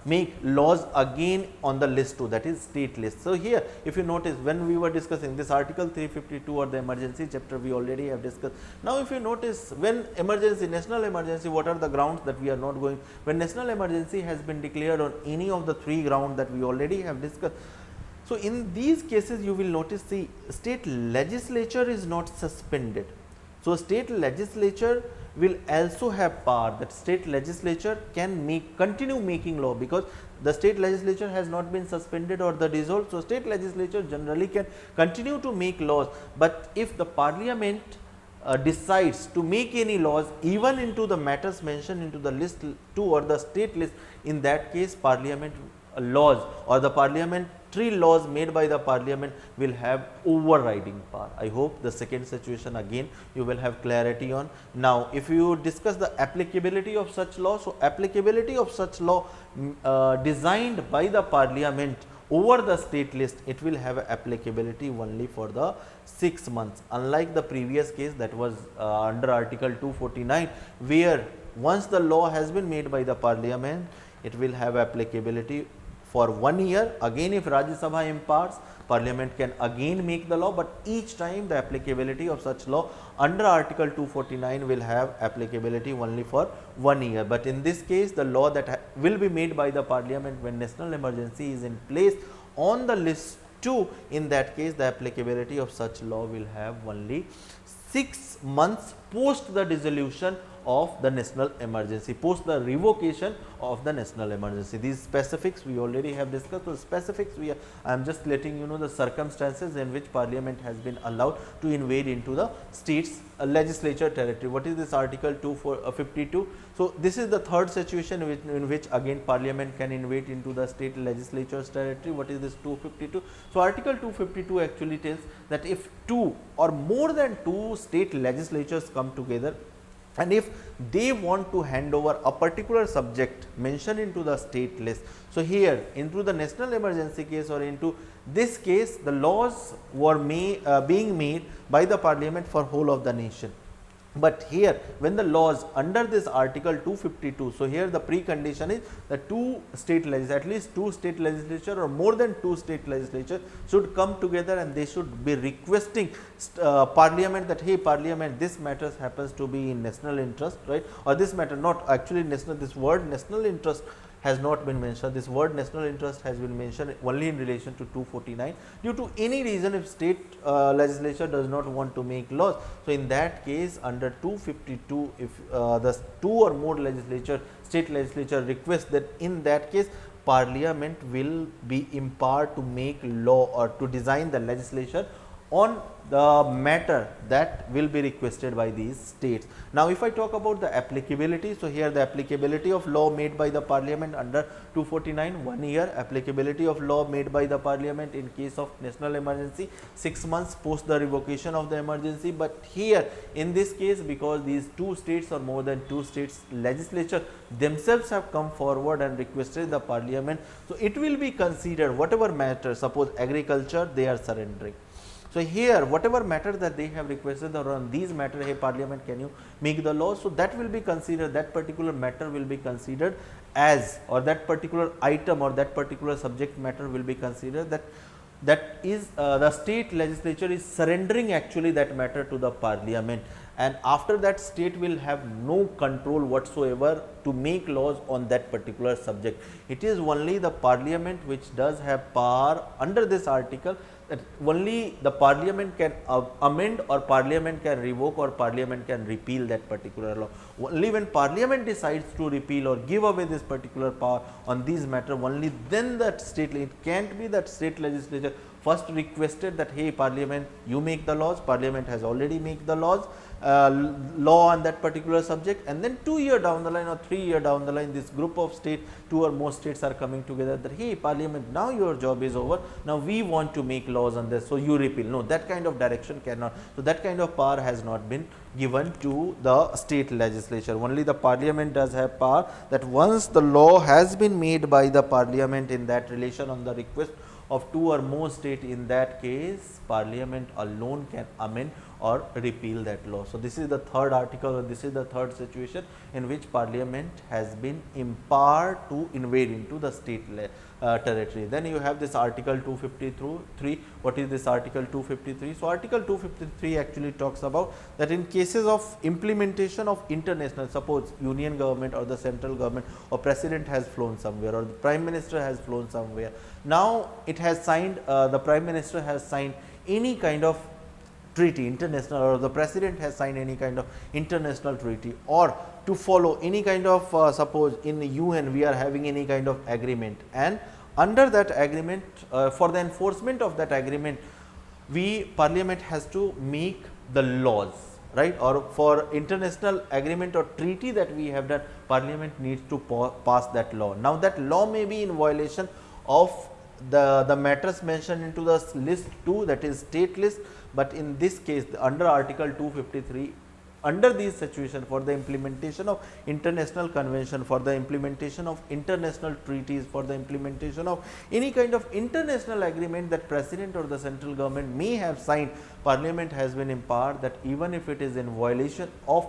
make laws again on the list 2, that is state list. So, here if you notice, when we were discussing this article 352 or the emergency chapter, we already have discussed. Now, if you notice, when emergency, national emergency, what are the grounds that we are not going, when national emergency has been declared on any of the 3 grounds that we already have discussed. So, in these cases you will notice the state legislature is not suspended. So, state legislature will also have power, that state legislature can continue making law, because the state legislature has not been suspended or the dissolved. So, state legislature generally can continue to make laws, but if the parliament decides to make any laws even into the matters mentioned into the list 2 or the state list, in that case parliament laws or the parliament three laws made by the parliament will have overriding power. I hope the second situation again you will have clarity on. Now, if you discuss the applicability of such law, so applicability of such law designed by the parliament over the state list, it will have applicability only for the 6 months, unlike the previous case that was under article 249, where once the law has been made by the parliament, it will have applicability for 1 year. Again, if Rajya Sabha imparts, parliament can again make the law, but each time the applicability of such law under article 249 will have applicability only for 1 year. But in this case, the law that will be made by the parliament when national emergency is in place on the list 2, in that case the applicability of such law will have only 6 months post the dissolution of the national emergency, post the revocation of the national emergency. These specifics we already have discussed. So, specifics I am just letting you know the circumstances in which parliament has been allowed to invade into the state's legislature territory. What is this article 252? So, this is the third situation in which again parliament can invade into the state legislature's territory. What is this 252? So, article 252 actually tells that if two or more than two state legislatures come together, and if they want to hand over a particular subject mentioned into the state list. So, here into the national emergency case or into this case, the laws were being made by the parliament for whole of the nation. But here when the laws under this article 252, so here the precondition is the at least two state legislature or more than two state legislature should come together, and they should be requesting parliament that, hey parliament, this matters happens to be in national interest, right, or this matter not actually national, this word national interest has not been mentioned. This word national interest has been mentioned only in relation to 249. Due to any reason, if state legislature does not want to make laws, so in that case under 252, if the two or more state legislature request, that in that case parliament will be empowered to make law or to design the legislation on the matter that will be requested by these states. Now, if I talk about the applicability, so here the applicability of law made by the parliament under 249, 1 year, applicability of law made by the parliament in case of national emergency, 6 months post the revocation of the emergency. But here in this case, because these two states or more than two states legislature themselves have come forward and requested the parliament, so it will be considered whatever matter, suppose agriculture they are surrendering. So, here whatever matter that they have requested or on these matter, hey parliament, can you make the law? So, that will be considered, that particular matter will be considered as, or that particular item or that particular subject matter will be considered that is the state legislature is surrendering actually that matter to the parliament, and after that state will have no control whatsoever to make laws on that particular subject. It is only the parliament which does have power under this article, that only the parliament can amend or parliament can revoke or parliament can repeal that particular law. Only when parliament decides to repeal or give away this particular power on these matter, only then that state, it can't be that state legislature first requested that, hey parliament, you make the laws, parliament has already made the laws, law on that particular subject, and then 2 years down the line or 3 years down the line, this group of states, two or more states are coming together that, hey parliament, now your job is over, now we want to make laws on this, so you repeal. No, that kind of direction cannot. So, that kind of power has not been given to the state legislature. Only the parliament does have power, that once the law has been made by the parliament in that relation on the request of two or more states, in that case parliament alone can amend or repeal that law. So, this is the third article, or this is the third situation in which parliament has been empowered to invade into the state territory. Then you have this article 253. What is this article 253? So, article 253 actually talks about that in cases of implementation of international, suppose union government or the central government or president has flown somewhere or the prime minister has flown somewhere. Now, it has signed, the prime minister has signed any kind of treaty, international, or the president has signed any kind of international treaty, or to follow any kind of suppose in the UN we are having any kind of agreement, and under that agreement for the enforcement of that agreement parliament has to make the laws, right, or for international agreement or treaty that we have done, parliament needs to pass that law. Now, that law may be in violation of the matters mentioned into the list 2, that is state list, but in this case under article 253, under these situations, for the implementation of international convention, for the implementation of international treaties, for the implementation of any kind of international agreement that president or the central government may have signed, parliament has been empowered that even if it is in violation of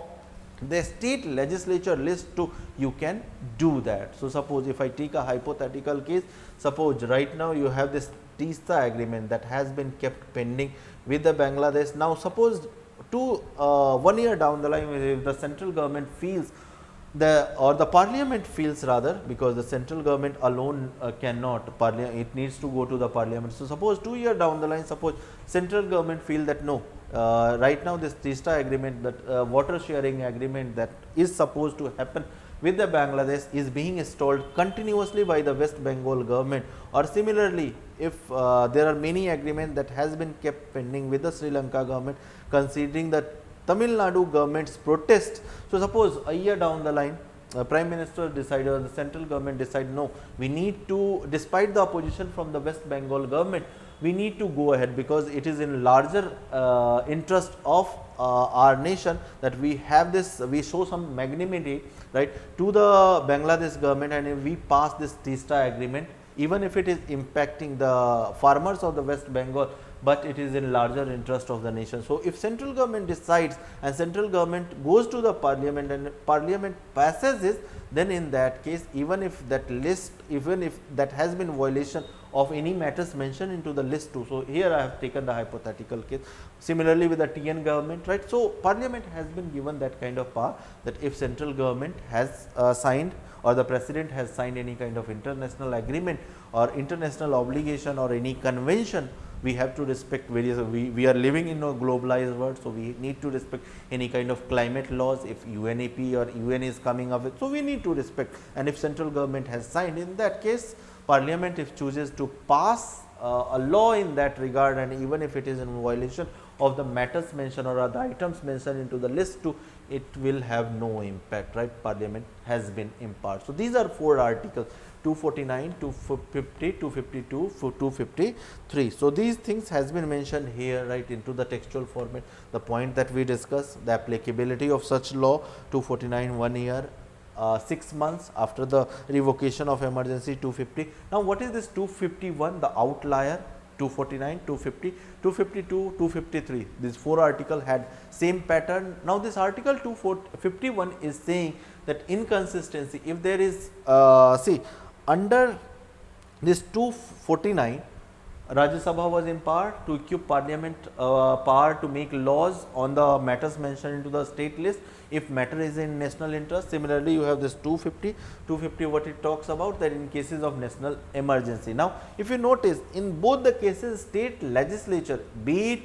the state legislature list 2, you can do that. So, suppose if I take a hypothetical case, suppose right now you have this TISA agreement that has been kept pending with the Bangladesh. Now, suppose 1 year down the line, if the central government feels the parliament feels rather, because the central government alone cannot, it needs to go to the parliament. So, suppose 2 years down the line, suppose central government feel that no, right now this TISA agreement, that water sharing agreement that is supposed to happen with the Bangladesh is being stalled continuously by the West Bengal government, or similarly if there are many agreements that has been kept pending with the Sri Lanka government considering that Tamil Nadu government's protest. So, suppose a year down the line Prime Minister decided or the central government decide no, we need to, despite the opposition from the West Bengal government, we need to go ahead because it is in larger interest of our nation that we have this, we show some magnanimity right to the Bangladesh government, and if we pass this TISA agreement, even if it is impacting the farmers of the West Bengal, but it is in larger interest of the nation. So, if central government decides and central government goes to the parliament and parliament passes this, then in that case, even if that list, even if that has been violation of any matters mentioned into the list 2. So, here I have taken the hypothetical case. Similarly, with the TN government, right. So, parliament has been given that kind of power that if central government has signed or the president has signed any kind of international agreement or international obligation or any convention, we have to respect various, we are living in a globalized world. So, we need to respect any kind of climate laws if UNEP or UN is coming up with. So, we need to respect, and if central government has signed, in that case parliament if chooses to pass a law in that regard, and even if it is in violation of the matters mentioned or the items mentioned into the list 2, it will have no impact, right. Parliament has been empowered. So, these are 4 articles 249, 250, 252, 253. So, these things has been mentioned here right into the textual format. The point that we discussed, the applicability of such law 249 1 year, 6 months after the revocation of emergency 250. Now, what is this 251, the outlier 249, 250, 252, 253, these 4 articles had same pattern. Now, this article 251 is saying that inconsistency, if there is see under this 249, Rajya Sabha was empowered to equip parliament power to make laws on the matters mentioned into the state list if matter is in national interest. Similarly, you have this 250 what it talks about, that in cases of national emergency. Now, if you notice in both the cases state legislature, be it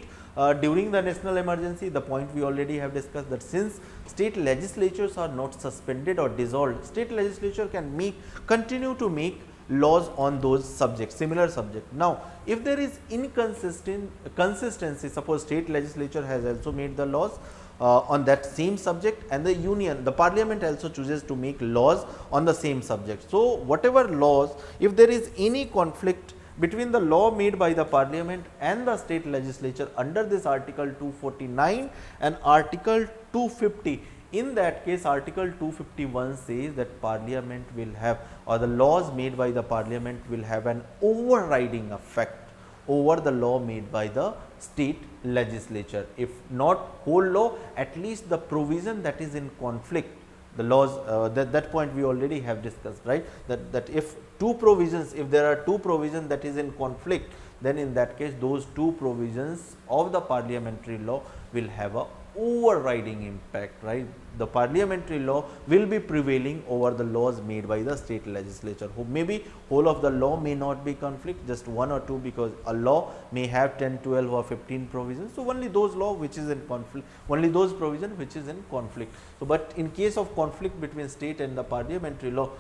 during the national emergency, the point we already have discussed that since state legislatures are not suspended or dissolved, state legislature can continue to make laws on those subjects, similar subject. Now, if there is consistency, suppose state legislature has also made the laws on that same subject, and the union, the parliament also chooses to make laws on the same subject. So, whatever laws, if there is any conflict between the law made by the parliament and the state legislature under this article 249 and article 250, in that case article 251 says that parliament will have, or the laws made by the parliament will have an overriding effect over the law made by the state legislature. If not whole law, at least the provision that is in conflict, the laws that point we already have discussed, right, that if two provisions, if there are two provisions that is in conflict, then in that case those two provisions of the parliamentary law will have a overriding impact, right. The parliamentary law will be prevailing over the laws made by the state legislature, who maybe whole of the law may not be conflict, just one or two, because a law may have 10, 12 or 15 provisions. So, only those law which is in conflict, only those provision which is in conflict. So, but in case of conflict between state and the parliamentary law,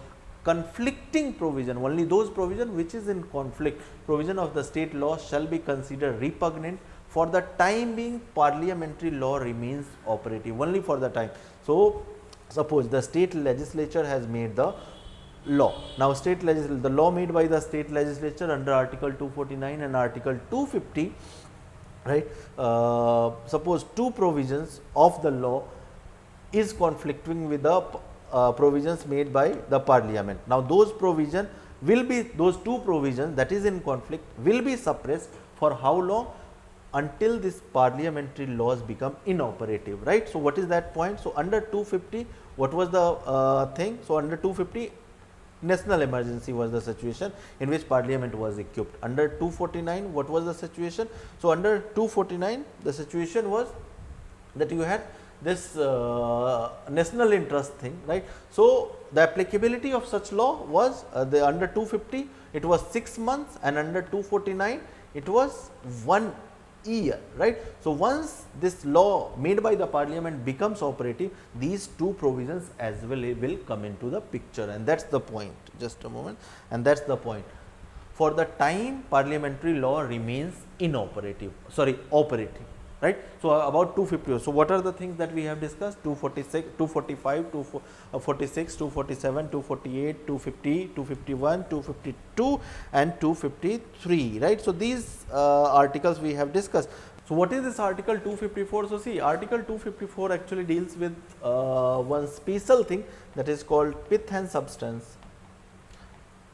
conflicting provision, only those provision which is in conflict, provision of the state law shall be considered repugnant. For the time being, parliamentary law remains operative only for the time. So, suppose the state legislature has made the law. Now, the law made by the state legislature under Article 249 and Article 250, right, suppose two provisions of the law is conflicting with the provisions made by the parliament. Now, those two provisions that is in conflict will be suppressed for how long? Until this parliamentary laws become inoperative, right. So, what is that point? So, under 250, what was the thing? So, under 250, national emergency was the situation in which parliament was equipped. Under 249, what was the situation? So, under 249, the situation was that you had this national interest thing, right. So, the applicability of such law was under 250 it was 6 months, and under 249 it was 1 year, right. So, once this law made by the parliament becomes operative, these two provisions as well will come into the picture, and that is the point. Just a moment, and that is the point. For the time, parliamentary law remains operative. Right. So, about 250. So, what are the things that we have discussed? 246, 245, 246, 247, 248, 250, 251, 252 and 253, right. So, these articles we have discussed. So, what is this article 254? So, see, article 254 actually deals with one special thing that is called pith and substance.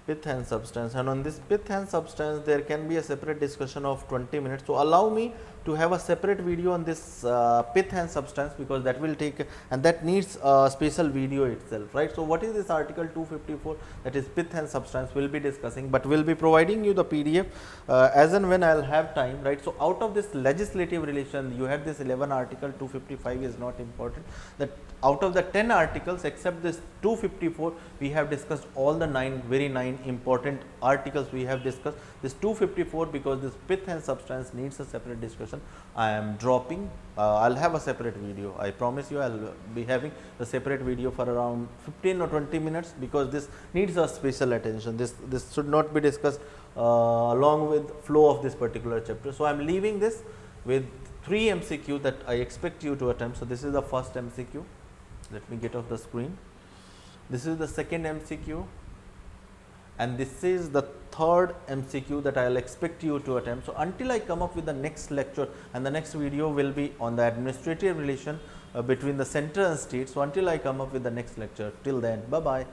And on this pith and substance there can be a separate discussion of 20 minutes. So, allow me to have a separate video on this pith and substance, because that will take, and that needs a special video itself, right. So, what is this article 254, that is pith and substance, we will be discussing, but we will be providing you the PDF as and when I will have time, right. So, out of this legislative relation, you have this 11 article, 255 is not important, that out of the 10 articles except this 254, we have discussed all the 9 important articles we have discussed. This 254, because this pith and substance needs a separate discussion, I am dropping. I will have a separate video. I promise you I will be having a separate video for around 15 or 20 minutes, because this needs a special attention. This should not be discussed along with flow of this particular chapter. So, I am leaving this with 3 MCQ that I expect you to attempt. So, this is the first MCQ. Let me get off the screen. This is the second MCQ, and this is the third MCQ that I will expect you to attempt. So, until I come up with the next lecture, and the next video will be on the administrative relation between the center and state. So, until I come up with the next lecture, till then, bye bye.